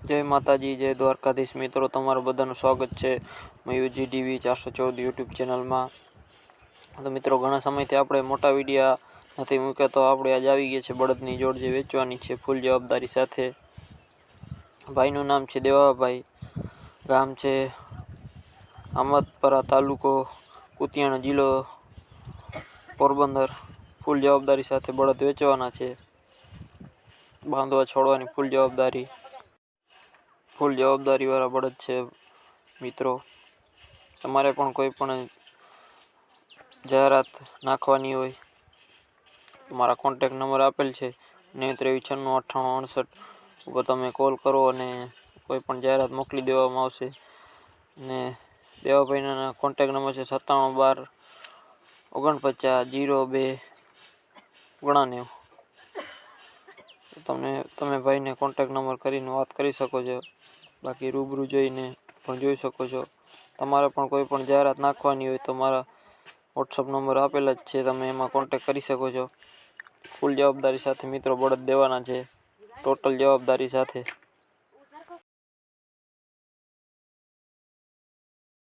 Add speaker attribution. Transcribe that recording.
Speaker 1: જય માતાજી, જય દ્વારકાધીશ મિત્રો, તમારું બધાનું સ્વાગત છે મયુરજી ટીવી 414 યુટ્યુબ ચેનલમાં. તો મિત્રો, ઘણા સમયથી આપણે મોટા વિડીયા નથી મૂક્યા, તો આપણે આજ આવી ગયા છે બળદની જોડ જે વેચવાની છે ફૂલ જવાબદારી સાથે. ભાઈનું નામ છે દેવાભાઈ, ગામ છે આમદપરા, તાલુકો કુતિયાણા, જિલ્લો પોરબંદર. ફૂલ જવાબદારી સાથે બળદ વેચવાના છે. બાંધવા છોડવાની ફૂલ જવાબદારીવાળા બળદ છે મિત્રો. તમારે પણ કોઈ પણ જાહેરાત નાખવાની હોય, મારા કોન્ટેક નંબર આપેલ છે 93969868 ઉપર તમે કોલ કરો અને કોઈ પણ જાહેરાત મોકલી દેવામાં આવશે. ને દેવાભાઈના કોન્ટેક નંબર છે 9712490299. તમે ભાઈને કોન્ટેક નંબર કરીને વાત કરી શકો છો, બાકી રૂબરૂ જોઈને પણ જોઈ શકો છો. તમારે પણ કોઈ પણ જાહેરાત નાખવાની હોય તો મારા વોટ્સઅપ નંબર આપેલા જ છે, તમે એમાં કોન્ટેક કરી શકો છો. ફૂલ જવાબદારી સાથે મિત્રો બળદ દેવાના છે, ટોટલ જવાબદારી સાથે.